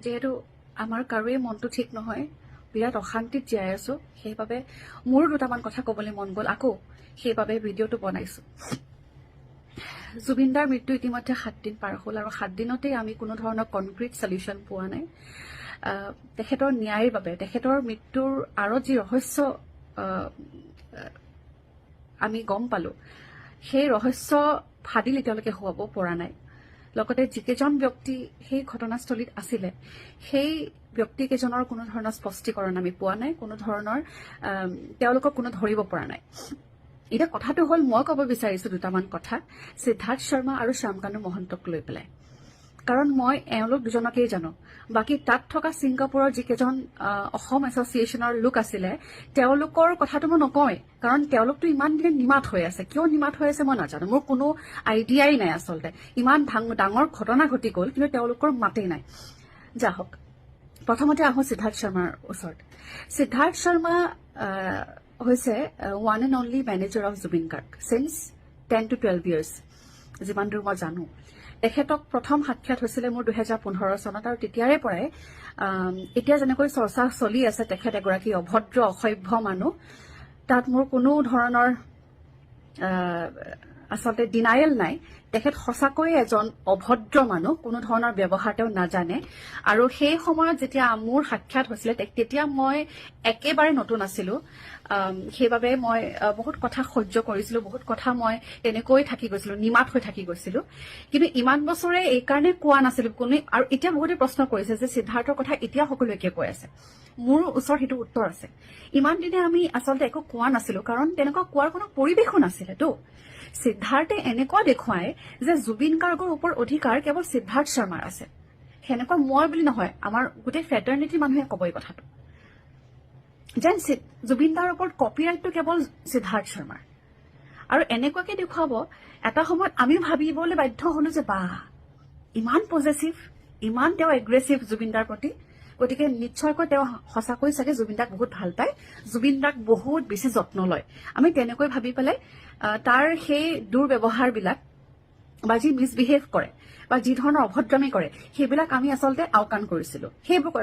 যিহেতু আমাৰ কাৰোৱে মনটো ঠিক নহয়, বিৰাট অশান্তিত জীয়াই আছো, সেইবাবে মোৰো দুটামান কথা ক'বলৈ মন গ'ল আকৌ, সেইবাবে ভিডিঅ'টো বনাইছো। জুবিনদাৰ মৃত্যু ইতিমধ্যে 7 দিন পাৰ হ'ল আৰু 7 দিনতেই আমি কোনো ধৰণৰ কনক্ৰিট সলিউশ্যন পোৱা নাই। তেখেতৰ ন্যায়ৰ বাবে, তেখেতৰ মৃত্যুৰ আঁৰত যি ৰহস্য আমি গম পালো, সেই ৰহস্য ফাদিল এতিয়ালৈকে হোৱাব পৰা নাই। লগতে যিকেইজন ব্যক্তি সেই ঘটনাস্থলীত আছিলে, সেই ব্যক্তিকেইজনৰ কোনো ধৰণৰ স্পষ্টীকৰণ আমি পোৱা নাই, কোনো ধৰণৰ তেওঁলোকক কোনো ধৰিব পৰা নাই। এতিয়া কথাটো হ'ল, মই ক'ব বিচাৰিছো দুটামান কথা সিদ্ধাৰ্থ শৰ্মা আৰু শ্যামকানু মহন্তক লৈ পেলাই, কাৰণ মই এওঁলোক দুজনকেই জানো। বাকী তাত থকা ছিংগাপুৰৰ যিকেইজন অসম এছ'চিয়েশ্যনৰ লোক আছিলে, তেওঁলোকৰ কথাটো মই নকওঁৱেই, কাৰণ তেওঁলোকতো ইমান দিনে নিমাত হৈ আছে। কিয় নিমাত হৈ আছে মই নাজানো, মোৰ কোনো আইডিয়াই নাই। আচলতে ইমান ডাঙৰ ঘটনা ঘটি গ'ল, কিন্তু তেওঁলোকৰ মাতেই নাই। যা হওক, প্ৰথমতে আহোঁ সিদ্ধাৰ্থ শৰ্মাৰ ওচৰত। সিদ্ধাৰ্থ শৰ্মা হৈছে one and only manager of Zubeen Garg signs 10 to 12 years, যিমান দূৰ মই জানো। তেখেতক প্ৰথম সাক্ষাৎ হৈছিলে মোৰ 2015 চনত, আৰু তেতিয়াৰে পৰাই এতিয়া যেনেকৈ চৰ্চা চলি আছে তেখেত এগৰাকী অভদ্ৰ অসভ্য মানুহ, তাত মোৰ কোনো ধৰণৰ আচলতে ডিনায়েল নাই। তেখেত সঁচাকৈয়ে এজন অভদ্ৰ মানুহ, কোনো ধৰণৰ ব্যৱহাৰ তেওঁ নাজানে। আৰু সেই সময়ত যেতিয়া মোৰ সাক্ষাৎ হৈছিলে, তেতিয়া মই একেবাৰে নতুন আছিলো, সেইবাবে মই বহুত কথা সহ্য কৰিছিলো, বহুত কথা মই তেনেকৈ থাকি গৈছিলো, নিমাত হৈ থাকি গৈছিলো। কিন্তু ইমান বছৰে এইকাৰণে কোৱা নাছিলো কোনো। আৰু এতিয়া বহুতে প্ৰশ্ন কৰিছে যে সিদ্ধাৰ্থৰ কথা এতিয়া সকলোৱে কিয় কৈ আছে। মোৰ ওচৰত সেইটো উত্তৰ আছে। ইমান দিনে আমি আচলতে একো কোৱা নাছিলো, কাৰণ তেনেকুৱা কোৱাৰ কোনো পৰিৱেশো নাছিলেতো। সিদ্ধাৰ্থে এনেকুৱা দেখুৱায় যে জুবিন গাৰ্গৰ ওপৰত অধিকাৰ কেৱল সিদ্ধাৰ্থ শৰ্মাৰ আছে। সেনেকুৱা মই বুলি নহয়, আমাৰ গোটেই ফেটাৰ্নিটিৰ মানুহে ক'ব এই কথাটো, যেন জুবিন দাৰ ওপৰত কপিৰাইটটো কেৱল সিদ্ধাৰ্থ শৰ্মাৰ। আৰু এনেকুৱাকে দেখুৱাব, এটা সময়ত আমি ভাবিবলৈ বাধ্য হলো যে বাহ, ইমান পজেচিভ, ইমান তেওঁ এগ্ৰেছিভ জুবিন দাৰ প্ৰতি। গতিকে নিশ্চয়কৈ তেওঁ সঁচাকৈ চাগে জুবিন দাক বহুত ভাল পায়, জুবিন দাক বহুত বেছি যত্ন লয়। আমি তেনেকৈ ভাবি পেলাই তাৰ সেই দুৰ্ব্যৱহাৰবিলাক বা যি মিছবিহেভ কৰে বা যি ধৰণৰ অভদ্ৰামী কৰে, সেইবিলাক আমি আচলতে আওকাণ কৰিছিলো। সেইবোৰ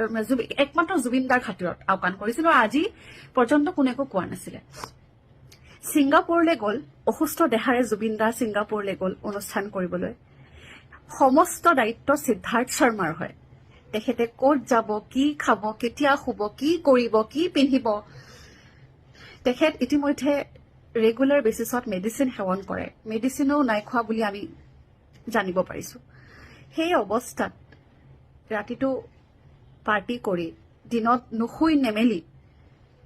একমাত্ৰ জুবিন দাৰ খাতিৰত আওকাণ কৰিছিলো, আৰু আজি পৰ্যন্ত কোনে একো কোৱা নাছিলে। ছিংগাপুৰলৈ গ'ল, অসুস্থ দেহাৰে জুবিন দা ছিংগাপুৰলৈ গ'ল অনুষ্ঠান কৰিবলৈ। সমস্ত দায়িত্ব সিদ্ধাৰ্থ শৰ্মাৰ হয়। তেখেতে ক'ত যাব, কি খাব, কেতিয়া শুব, কি কৰিব, কি পিন্ধিব। তেখেত ইতিমধ্যে ৰেগুলাৰ বেচিছত মেডিচিন সেৱন কৰে, মেডিচিনো নাই খোৱা বুলি আমি জানিব পাৰিছো। সেই অৱস্থাত ৰাতিটো পাৰ্টি কৰি, দিনত নুশুই নেমেলি,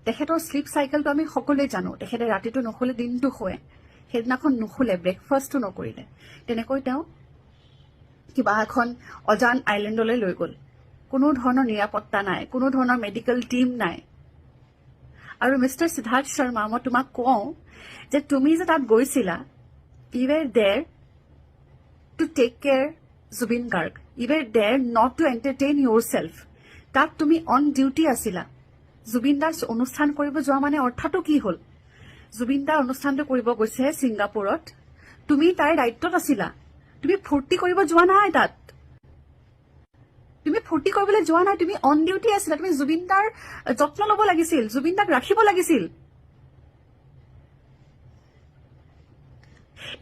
তেখেতৰ শ্লিপ চাইকেলটো আমি সকলোৱে জানো। তেখেতে ৰাতিটো নুশুলে, দিনটো শুৱে। সেইদিনাখন নুশুলে, ব্ৰেকফাষ্টো নকৰিলে। তেনেকৈ তেওঁ কিবা এখন অজান আইলেণ্ডলৈ লৈ গ'ল। কোনো ধৰণৰ নিৰাপত্তা নাই, কোনো ধৰণৰ মেডিকেল টিম নাই। আৰু মিষ্টাৰ সিদ্ধাৰ্থ শৰ্মা, মই তোমাক কওঁ যে তুমি যে তাত গৈছিলা, you were there to take care Zubeen Garg, you were there not to entertain yourself. তাত তুমি অন ডিউটি আছিলা। জুবিন দাৰ অনুষ্ঠান কৰিব যোৱা মানে অৰ্থটো কি হ'ল? জুবিন দাৰ অনুষ্ঠানটো কৰিব গৈছে ছিংগাপুৰত, তুমি তাইৰ দায়িত্বত আছিলা। তুমি ফূৰ্তি কৰিব যোৱা নাই তাত, তুমি ফূৰ্তি কৰিবলৈ যোৱা নাই, তুমি অন ডিউটি আছিলা। তুমি জুবিন দাৰ যত্ন ল'ব লাগিছিল, জুবিন দাক ৰাখিব লাগিছিল।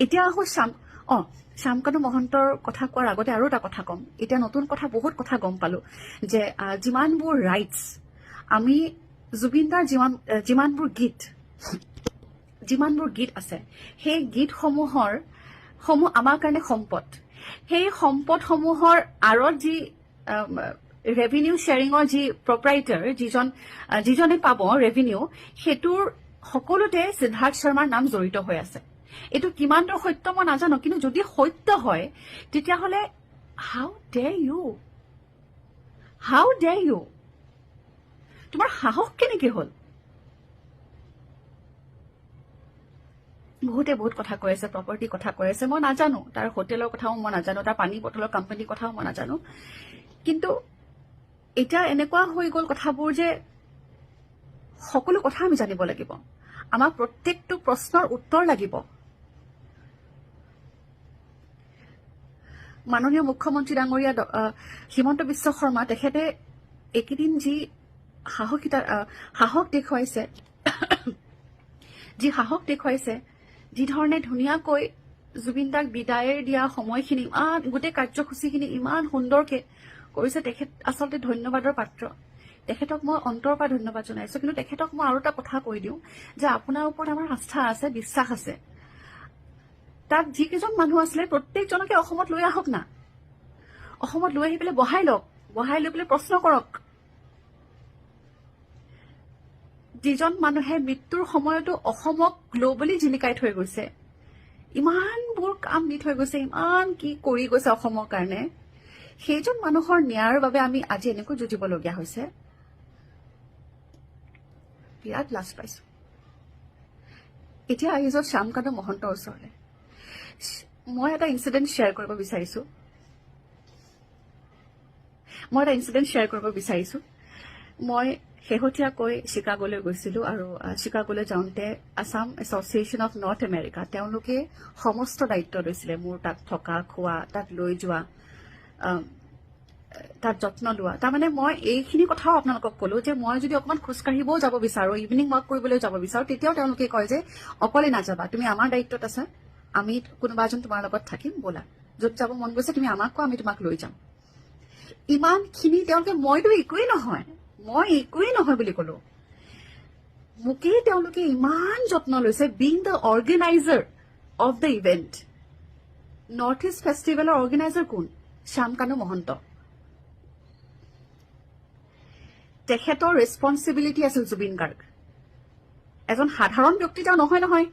এতিয়া আহো শ্যামকানু মহন্তৰ কথা কোৱাৰ আগতে আৰু এটা কথা ক'ম। এতিয়া নতুন কথা, বহুত কথা গম পালো যে যিমানবোৰ ৰাইটছ আমি জুবিন দাৰ যিমানবোৰ গীত আছে, সেই গীতসমূহ আমাৰ কাৰণে সম্পদ। সেই সম্পদসমূহৰ আঁৰত যি ৰেভিনিউ শ্বেয়াৰিঙৰ যি প্ৰপাৰাইটাৰ, যিজনে পাব ৰেভিনিউ, সেইটোৰ সকলোতে সিদ্ধাৰ্থ শৰ্মাৰ নাম জড়িত হৈ আছে। এইটো কিমান দূৰ সত্য মই নাজানো, কিন্তু যদি সত্য হয় তেতিয়াহ'লে হাউ ডেয়াৰ ইউ, তোমাৰ সাহস কেনেকে হ'ল? বহুতে বহুত কথা কৈ আছে, প্ৰপাৰ্টি কথা কৈ আছে, মই নাজানো। তাৰ হোটেলৰ কথাও মই নাজানো, তাৰ পানী বটলৰ কোম্পানীৰ কথাও মই নাজানো। কিন্তু এতিয়া এনেকুৱা হৈ গ'ল কথাবোৰ যে সকলো কথা আমি জানিব লাগিব, আমাক প্ৰত্যেকটো প্ৰশ্নৰ উত্তৰ লাগিব। মাননীয় মুখ্যমন্ত্ৰী ডাঙৰীয়া হিমন্ত বিশ্ব শৰ্মা তেখেতে এইকেইদিন যি সাহস দেখুৱাইছে যি ধৰণে ধুনীয়াকৈ জুবিন দাক বিদায় দিয়া সময়খিনি ইমান গোটেই কাৰ্যসূচীখিনি ইমান সুন্দৰকে কৰিছে, তেখেত আচলতে ধন্যবাদৰ পাত্ৰ। তেখেতক মই অন্তৰৰ পৰা ধন্যবাদ জনাইছো। কিন্তু তেখেতক মই আৰু এটা কথা কৈ দিওঁ যে আপোনাৰ ওপৰত আমাৰ আস্থা আছে, বিশ্বাস আছে। তাত যিকেইজন মানুহ আছিলে প্ৰত্যেকজনকে অসমত লৈ আহক না, অসমত লৈ আহি পেলাই বহাই লওক, বহাই লৈ পেলাই প্ৰশ্ন কৰক। যিজন মানুহে মৃত্যুৰ সময়তো অসমক গ্ল'বেলি জিলিকাই থৈ গৈছে, ইমানবোৰ কাম দি থৈ গৈছে, ইমান কি কৰি গৈছে অসমৰ কাৰণে, সেইজন মানুহৰ ন্যায়ৰ বাবে আমি আজি এনেকৈ যুঁজিবলগীয়া হৈছে। বিৰাট লাজ পাইছো। এতিয়া আহিছো শ্যামকানু মহন্তৰ ওচৰলৈ। মই এটা ইনচিডেণ্ট শ্বেয়াৰ কৰিব বিচাৰিছো। মই শেহতীয়াকৈ চিকাগোলৈ গৈছিলো আৰু চিকাগোলৈ যাওঁতে Assam association of north America তেওঁলোকে সমস্ত দায়িত্ব লৈছিলে, মোৰ তাত থকা খোৱা, তাত লৈ যোৱা, তাত যত্ন লোৱা। তাৰমানে মই এইখিনি কথাও আপোনালোকক ক'লো যে মই যদি অকণমান খোজকাঢ়িবও যাব বিচাৰো, ইভিনিং ৱাক কৰিবলৈ যাব বিচাৰো, তেতিয়াও তেওঁলোকে কয় যে অকলে নাযাবা, তুমি আমাৰ দায়িত্বত আছা, আমি কোনোবা এজন তোমাৰ লগত থাকিম, ব'লা, য'ত যাব মন গৈছে তুমি আমাক কোৱা, আমি তোমাক লৈ যাম। ইমানখিনি তেওঁলোকে, মইতো একোৱেই নহয় বুলি ক'লো। মোকেই তেওঁলোকে ইমান যত্ন লৈছে। Being the organiser of the event, north east ফেষ্টিভেলৰ অৰ্গেনাইজাৰ কোন? শ্যামকানু মহন্ত। তেখেতৰ ৰেছপনচিবিলিটি আছিল জুবিন গাৰ্গ। এজন সাধাৰণ ব্যক্তি তেওঁ নহয়।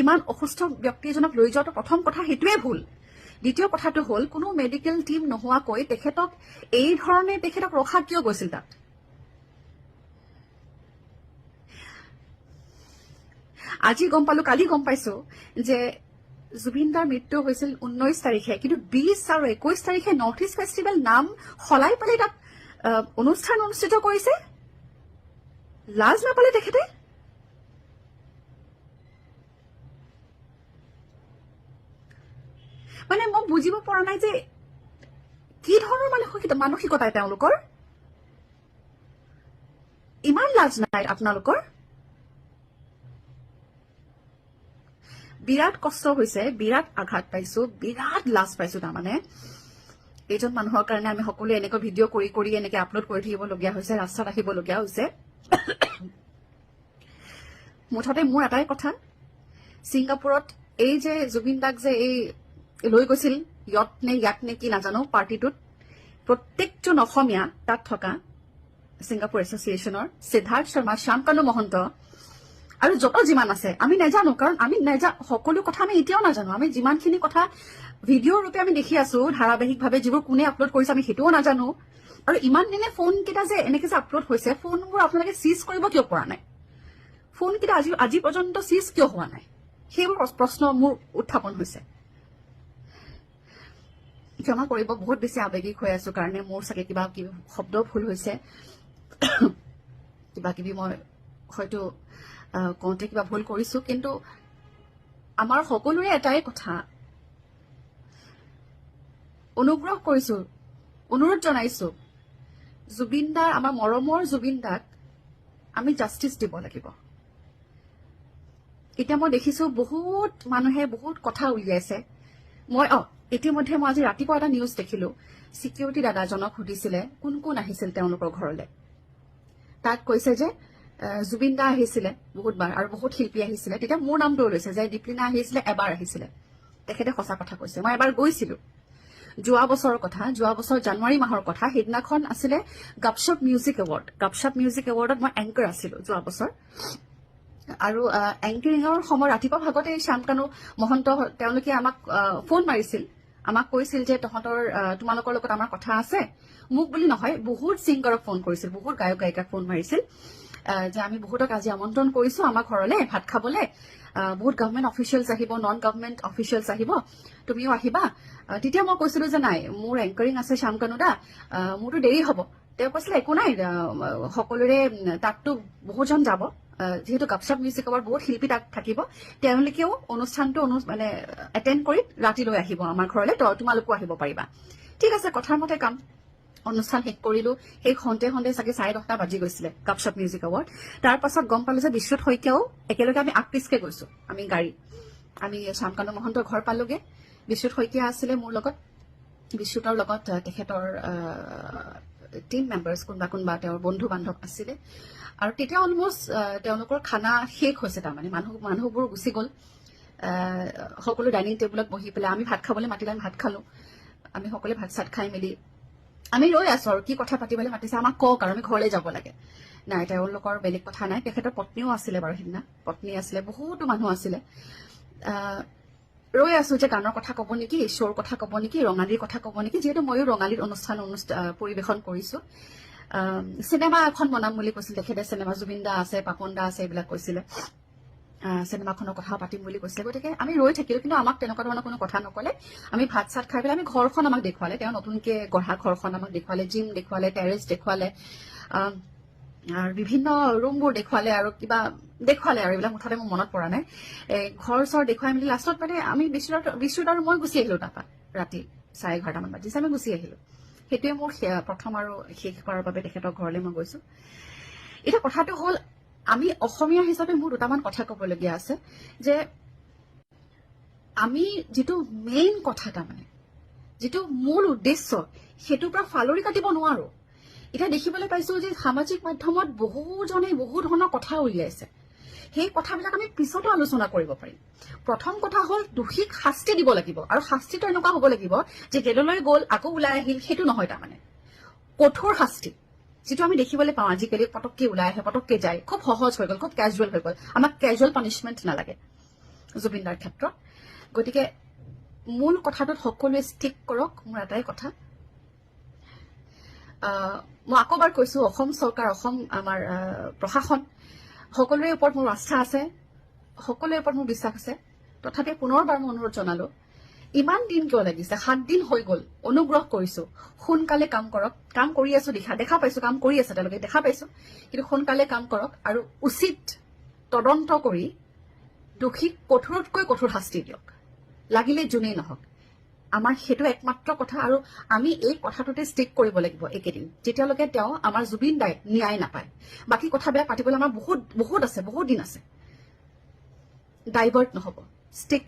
ইমান অসুস্থ ব্যক্তি এজনক লৈ যোৱাটো প্ৰথম কথা সেইটোৱে ভুল। দ্বিতীয় কথাটো হ'ল কোনো মেডিকেল টিম নোহোৱাকৈ তেখেতক এই ধৰণে ৰখা কিয় গৈছিল তাত? আজি গম পালো, কালি গম পাইছো যে জুবিন দাৰ মৃত্যু হৈছিল 19 তাৰিখে, কিন্তু 20 আৰু 21 তাৰিখে নৰ্থ ইষ্ট ফেষ্টিভেল নাম সলাই পেলাই তাত অনুষ্ঠান অনুষ্ঠিত কৰিছে। লাজ নাপালে তেখেতে? মানে মই বুজিব পৰা নাই যে কি ধৰণৰ মানসিকতাই তেওঁলোকৰ। ইমান লাজ নাই আপোনালোকৰ? বিৰাট কষ্ট হৈছে, বিৰাট আঘাত পাইছো, বিৰাট লাজ পাইছো। তাৰমানে এইজন মানুহৰ কাৰণে আমি সকলোৱে এনেকৈ ভিডিঅ' কৰি এনেকৈ আপলোড কৰি থাকিবলগীয়া হৈছে, ৰাস্তাত আহিবলগীয়া হৈছে। মুঠতে মোৰ এটাই কথা, ছিংগাপুৰত এই যে জুবিন দাক যে এই লৈ গৈছিল, ইয়াত নে কি নাজানো, পাৰ্টিটোত প্ৰত্যেকজন অসমীয়া তাত থকা ছিংগাপুৰ এছ'চিয়েশ্যনৰ সিদ্ধাৰ্থ শৰ্মা, শ্যামকানু মহন্ত আৰু যিমান আছে আমি নাজানো, কাৰণ আমি সকলো কথা আমি এতিয়াও নাজানো। আমি যিমানখিনি কথা ভিডিঅ' ৰূপে আমি দেখি আছো ধাৰাবাহিকভাৱে, যিবোৰ কোনে আপলোড কৰিছে আমি সেইটোও নাজানো। আৰু ইমান দিনে ফোন কেইটা যে এনেকে যে আপলোড হৈছে, ফোনবোৰ আপোনালোকে চিজ কৰিব কিয় পৰা নাই? ফোন কেইটা আজি পৰ্যন্ত চিজ কিয় হোৱা নাই? সেইবোৰ প্ৰশ্ন মোৰ উত্থাপন হৈছে। ক্ষমা কৰিব, বহুত বেছি আৱেগিক হৈ আছো কাৰণে মোৰ চাগে কিবা কিবি শব্দ ভুল হৈছে, কিবা কিবি মই হয়তো কওঁতে কিবা ভুল কৰিছো। কিন্তু আমাৰ সকলোৰে এটাই কথা, অনুগ্ৰহ কৰিছো, অনুৰোধ জনাইছো, জুবিন দাৰ, আমাৰ মৰমৰ জুবিন দাক আমি জাষ্টিচ দিব লাগিব। এতিয়া মই দেখিছো বহুত মানুহে বহুত কথা উলিয়াইছে। ইতিমধ্যে মই আজি ৰাতিপুৱা এটা নিউজ দেখিলো, চিকিউৰিটি দাদাজনক সুধিছিলে কোন কোন আহিছিল তেওঁলোকৰ ঘৰলৈ। তাত কৈছে যে জুবিন দা আহিছিলে বহুতবাৰ আৰু বহুত শিল্পী আহিছিলে। তেতিয়া মোৰ নামটো লৈছে যে দীপলিনা আহিছিলে, এবাৰ আহিছিলে। তেখেতে সঁচা কথা কৈছে, মই এবাৰ গৈছিলো। যোৱা বছৰৰ কথা, যোৱা বছৰ জানুৱাৰী মাহৰ কথা। সেইদিনাখন আছিলে গপশ্বপ মিউজিক এৱাৰ্ড। গপশ্বপ মিউজিক এৱাৰ্ডত মই এংকাৰ আছিলো যোৱা বছৰ। আৰু এংকাৰিঙৰ সময় ৰাতিপুৱা ভাগতে শ্যামকানু মহন্ত তেওঁলোকে আমাক ফোন মাৰিছিল, আমাক কৈছিল যে তোমালোকৰ লগত আমাৰ কথা আছে। মোক বুলি নহয়, বহুত ছিংগাৰক ফোন কৰিছিল, বহুত গায়ক গায়িকাক ফোন মাৰিছিল যে আমি বহুতক আজি আমন্ত্ৰণ কৰিছো আমাৰ ঘৰলৈ ভাত খাবলৈ। বহুত গভৰ্ণমেণ্ট অফিচিয়েলছ আহিব, নন গভৰ্ণমেণ্ট অফিচিয়েলছ আহিব, তুমিও আহিবা। তেতিয়া মই কৈছিলো যে নাই, মোৰ এংকাৰিং আছে শ্যামকানু দা, মোৰতো দেৰি হ'ব। তেওঁ কৈছিলে একো নাই, সকলোৰে তাততো বহুজন যাব, যিহেতু গাপচাপ মিউজিক এৱাৰ্ড বহুত শিল্পী তাত থাকিব, তেওঁলোকেও অনুষ্ঠানটো মানে এটেণ্ড কৰি ৰাতিলৈ আহিব আমাৰ ঘৰলৈ, তোমালোকো আহিব পাৰিবা। ঠিক আছে, কথাৰ মতে কাম। অনুষ্ঠান শেষ কৰিলো, সেই সন্ধিয়া চাগে 10:30 বাজি গৈছিলে গাপচাপ মিউজিক এৱাৰ্ড। তাৰ পাছত গম পালো যে বিশ্বত শইকীয়াও একেলগে আমি আগপিছকে গৈছো, আমি শ্যামকানু মহন্তৰ ঘৰ পালোগে। বিশ্বত শইকীয়া আছিলে মোৰ লগত, বিশ্বতৰ লগত তেখেতৰ টিম মেম্বাৰ্ছ কোনোবা তেওঁৰ বন্ধু বান্ধৱ আছিলে। আৰু তেতিয়া অলমষ্ট তেওঁলোকৰ খানা শেষ হৈছে, তাৰমানে মানুহবোৰ গুচি গ'ল। সকলো ডাইনিং টেবুলত বহি পেলাই আমি ভাত খাবলৈ মাতিলে, আমি ভাত খালো। আমি সকলোৱে ভাত চাত খাই মেলি আমি ৰৈ আছো আৰু কি কথা পাতিবলৈ মাতিছে আমাক কওক, আৰু আমি ঘৰলৈ যাব লাগে। নাই, তেওঁলোকৰ বেলেগ কথা নাই। তেখেতৰ পত্নীও আছিলে বাৰু, সিদিনা পত্নী আছিলে, বহুতো মানুহ আছিলে। ৰৈ আছো যে গানৰ কথা কব নেকি, শ্ব'ৰ কথা কব নেকি, ৰঙালীৰ কথা কব নেকি, যিহেতু ময়ো ৰঙালীৰ অনুষ্ঠান পৰিৱেশন কৰিছো। চিনেমা এখন বনাম বুলি কৈছিল তেখেতে, চিনেমা জুবিন দা আছে, পাপন দা আছে, এইবিলাক কৈছিলে। চিনেমাখনৰ কথা পাতিম বুলি কৈছিলে। গতিকে আমি ৰৈ থাকিলো, কিন্তু আমাক তেনেকুৱা ধৰণৰ কোনো কথা নকলে। আমি ভাত চাত খাই পেলাই আমি ঘৰখন আমাক দেখুৱালে, তেওঁ নতুনকে গঢ়া ঘৰখন আমাক দেখুৱালে, জিম দেখুৱালে, টেৰেছ দেখুৱালে, আৰু বিভিন্ন ৰুমবোৰ দেখুৱালে, আৰু কিবা দেখুৱালে, আৰু এইবিলাক মুঠতে মোৰ মনত পৰা নাই। ঘৰ চৰ দেখুৱাই মেলি লাষ্টত মানে আমি বিশ্বত আৰু মই গুচি আহিলো। তাৰপৰা ৰাতি 11:30 মান বাজিছে, আমি গুচি আহিলো। সেইটোৱে মোৰ প্ৰথম আৰু শেষ কৰাৰ বাবে তেখেতৰ ঘৰলৈ মই গৈছো। এতিয়া কথাটো হ'ল, আমি অসমীয়া হিচাপে মোৰ দুটামান কথা কবলগীয়া আছে, যে আমি যিটো মেইন কথা, তাৰমানে যিটো মূল উদ্দেশ্য, সেইটোৰ পৰা ফালৰি কাটিব নোৱাৰো। এতিয়া দেখিবলৈ পাইছো যে সামাজিক মাধ্যমত বহুজনে বহু ধৰণৰ কথা উলিয়াইছে। সেই কথাবিলাক আমি পিছতো আলোচনা কৰিব পাৰিম। প্ৰথম কথা হ'ল, দোষীক শাস্তি দিব লাগিব, আৰু শাস্তিটো এনেকুৱা হ'ব লাগিব যে জেললৈ গ'ল আকৌ ওলাই আহিল, সেইটো নহয়। তাৰমানে কঠোৰ শাস্তি, যিটো আমি দেখিবলৈ পাওঁ আজিকালি, পটককে ওলাই আহে, পটককে যায়, খুব সহজ হৈ গ'ল, খুব কেজুৱেল হৈ গ'ল। আমাক কেজুৱেল পানিচমেণ্ট নালাগে জুবিনদাৰ ক্ষেত্ৰত। গতিকে মূল কথাটোত সকলোৱে ষ্টিক কৰক। মোৰ এটাই কথা, মই আকৌ এবাৰ কৈছো, অসম চৰকাৰ, অসম আমাৰ প্ৰশাসন, সকলোৰে ওপৰত মোৰ আস্থা আছে, সকলোৰে ওপৰত মোৰ বিশ্বাস আছে। তথাপি পুনৰবাৰ মই অনুৰোধ জনালো, ইমান দিন কিয় লাগিছে? 7 দিন হৈ গ'ল, অনুগ্ৰহ কৰিছো, সোনকালে কাম কৰক। কাম কৰি আছো, দেখা পাইছো, কাম কৰি আছে তেওঁলোকে, দেখা পাইছো, কিন্তু সোনকালে কাম কৰক, আৰু উচিত তদন্ত কৰি দোষীক কঠোৰতকৈ কঠোৰ শাস্তি দিয়ক, লাগিলে যোনেই নহওক। আমাৰ সেইটো একমাত্ৰ কথা, আৰু আমি এই কথাটোতে ষ্টিক কৰিব লাগিব এইকেইদিন, যেতিয়ালৈকে তেওঁ আমাৰ জুবিন দাই ন্যায় নাপায়। বাকী কথাবিলাক পাতিবলৈ আমাৰ বহুত আছে, বহুত দিন আছে। ডাইভাৰ্ট নহব, ষ্টিক টু